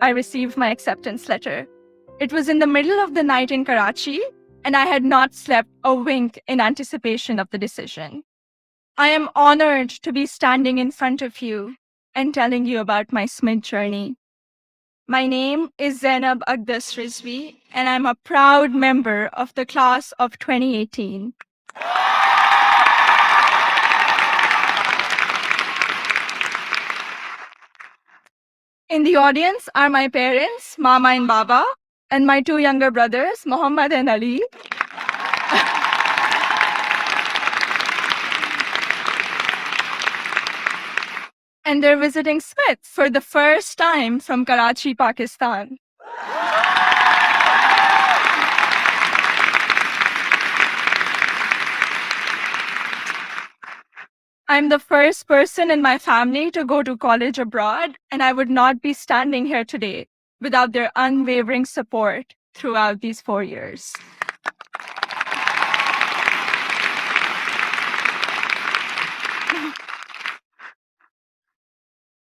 I received my acceptance letter. It was in the middle of the night in Karachi, and I had not slept a wink in anticipation of the decision. I am honored to be standing in front of you and telling you about my SMID journey. My name is Zainab Aqdas Rizvi, and I'm a proud member of the class of 2018. In the audience are my parents, Mama and Baba, and my two younger brothers, Muhammad and Ali. And they're visiting Smith for the first time from Karachi, Pakistan. I'm the first person in my family to go to college abroad, and I would not be standing here today without their unwavering support throughout these 4 years.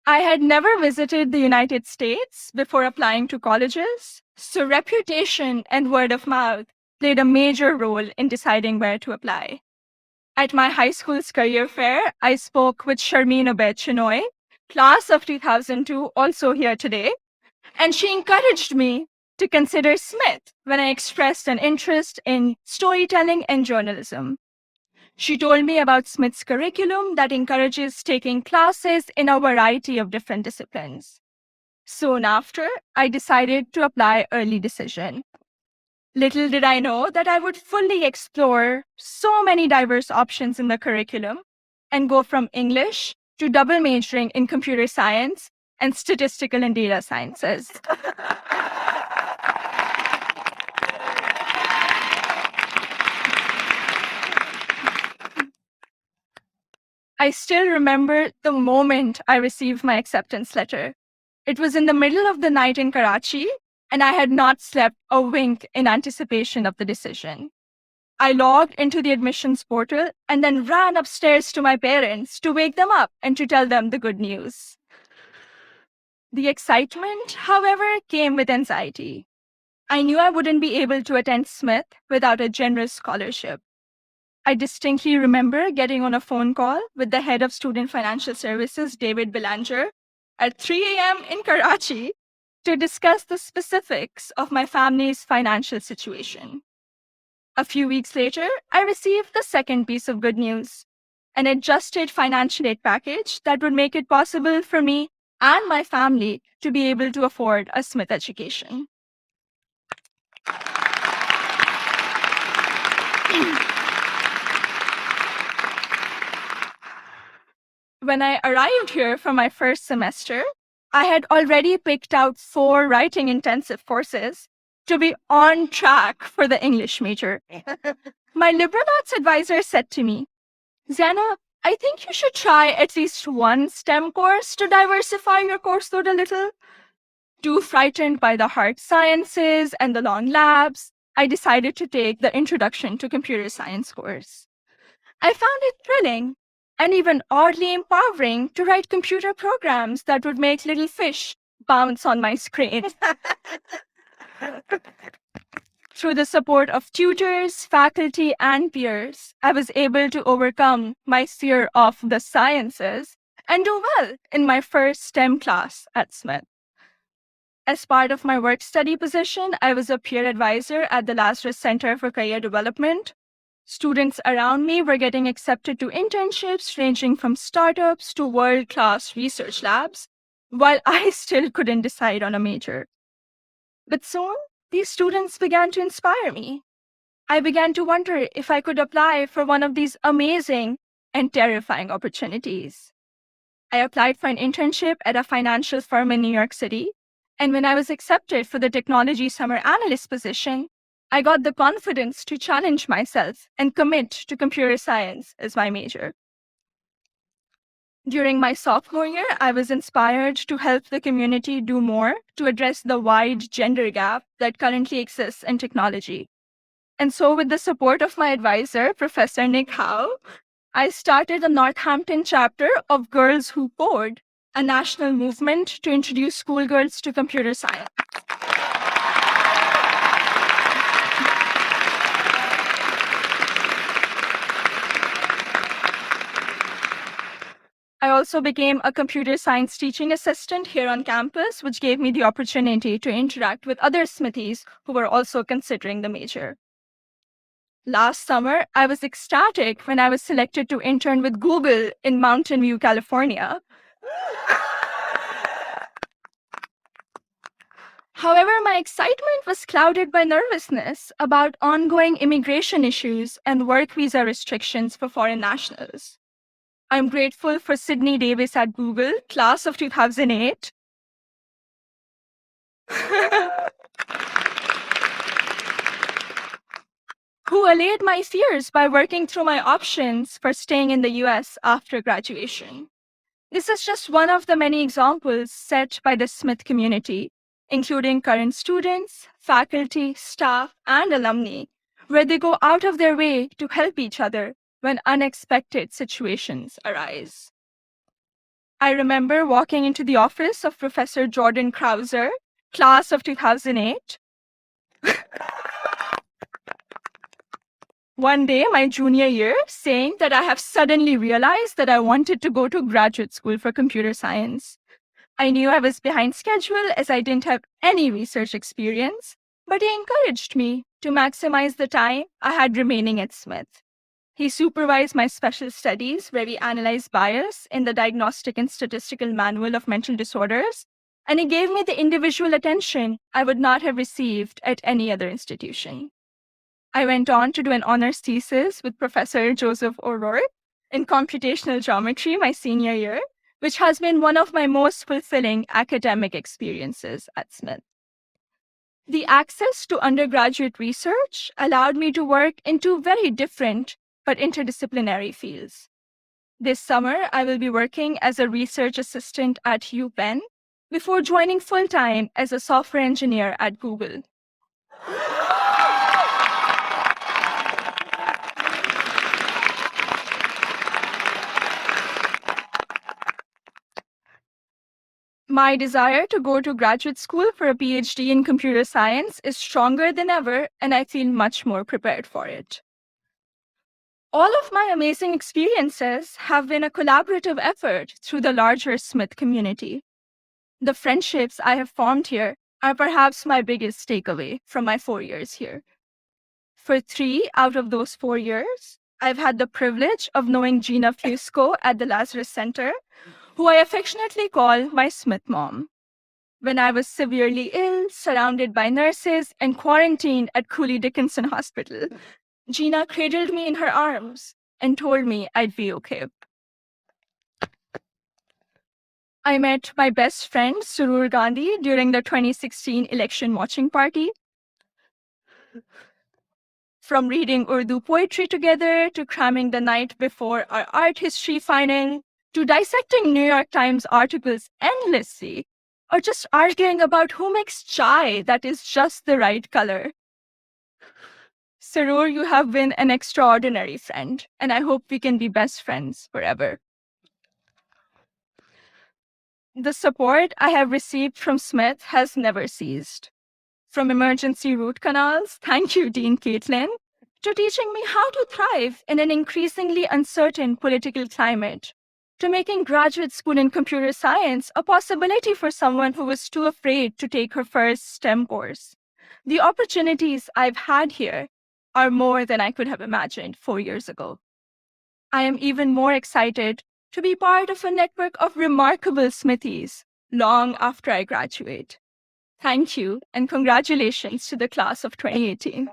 I had never visited the United States before applying to colleges, so reputation and word of mouth played a major role in deciding where to apply. At my high school's career fair, I spoke with Sharmeen Obaid Chinoy, class of 2002, also here today, and she encouraged me to consider Smith when I expressed an interest in storytelling and journalism. She told me about Smith's curriculum that encourages taking classes in a variety of different disciplines. Soon after, I decided to apply early decision. Little did I know that I would fully explore so many diverse options in the curriculum and go from English to double majoring in computer science and statistical and data sciences. I still remember the moment I received my acceptance letter. It was in the middle of the night in Karachi, and I had not slept a wink in anticipation of the decision. I logged into the admissions portal and then ran upstairs to my parents to wake them up and to tell them the good news. The excitement, however, came with anxiety. I knew I wouldn't be able to attend Smith without a generous scholarship. I distinctly remember getting on a phone call with the head of Student Financial Services, David Belanger, at 3 a.m. in Karachi to discuss the specifics of my family's financial situation. A few weeks later, I received the second piece of good news, an adjusted financial aid package that would make it possible for me and my family to be able to afford a Smith education. When I arrived here for my first semester, I had already picked out 4 writing intensive courses to be on track for the English major. My liberal arts advisor said to me, "Zainab, I think you should try at least one STEM course to diversify your course load a little." Too frightened by the hard sciences and the long labs, I decided to take the Introduction to Computer Science course. I found it thrilling and even oddly empowering to write computer programs that would make little fish bounce on my screen. Through the support of tutors, faculty, and peers, I was able to overcome my fear of the sciences and do well in my first STEM class at Smith. As part of my work-study position, I was a peer advisor at the Lazarus Center for Career Development. Students around me were getting accepted to internships ranging from startups to world-class research labs, while I still couldn't decide on a major. But soon, these students began to inspire me. I began to wonder if I could apply for one of these amazing and terrifying opportunities. I applied for an internship at a financial firm in New York City, and when I was accepted for the technology summer analyst position, I got the confidence to challenge myself and commit to computer science as my major. During my sophomore year, I was inspired to help the community do more to address the wide gender gap that currently exists in technology. And so with the support of my advisor, Professor Nick Howe, I started the Northampton chapter of Girls Who Code, a national movement to introduce schoolgirls to computer science. I also became a computer science teaching assistant here on campus, which gave me the opportunity to interact with other Smithies who were also considering the major. Last summer, I was ecstatic when I was selected to intern with Google in Mountain View, California. However, my excitement was clouded by nervousness about ongoing immigration issues and work visa restrictions for foreign nationals. I'm grateful for Sydney Davis at Google, class of 2008. Who allayed my fears by working through my options for staying in the US after graduation. This is just one of the many examples set by the Smith community, including current students, faculty, staff, and alumni, where they go out of their way to help each other when unexpected situations arise. I remember walking into the office of Professor Jordan Krauser, class of 2008. One day, my junior year, saying that I have suddenly realized that I wanted to go to graduate school for computer science. I knew I was behind schedule as I didn't have any research experience, but he encouraged me to maximize the time I had remaining at Smith. He supervised my special studies where we analyzed bias in the Diagnostic and Statistical Manual of Mental Disorders, and he gave me the individual attention I would not have received at any other institution. I went on to do an honors thesis with Professor Joseph O'Rourke in computational geometry my senior year, which has been one of my most fulfilling academic experiences at Smith. The access to undergraduate research allowed me to work in two very different but interdisciplinary fields. This summer, I will be working as a research assistant at UPenn before joining full-time as a software engineer at Google. My desire to go to graduate school for a PhD in computer science is stronger than ever, and I feel much more prepared for it. All of my amazing experiences have been a collaborative effort through the larger Smith community. The friendships I have formed here are perhaps my biggest takeaway from my 4 years here. For 3 out of those 4 years, I've had the privilege of knowing Gina Fusco at the Lazarus Center, who I affectionately call my Smith mom. When I was severely ill, surrounded by nurses, and quarantined at Cooley Dickinson Hospital, Gina cradled me in her arms and told me I'd be okay. I met my best friend, Surur Gandhi, during the 2016 election watching party. From reading Urdu poetry together, to cramming the night before our art history final, to dissecting New York Times articles endlessly, or just arguing about who makes chai that is just the right color. Sarur, you have been an extraordinary friend, and I hope we can be best friends forever. The support I have received from Smith has never ceased. From emergency root canals, thank you, Dean Caitlin, to teaching me how to thrive in an increasingly uncertain political climate, to making graduate school in computer science a possibility for someone who was too afraid to take her first STEM course. The opportunities I've had here are more than I could have imagined 4 years ago. I am even more excited to be part of a network of remarkable Smithies long after I graduate. Thank you, and congratulations to the class of 2018.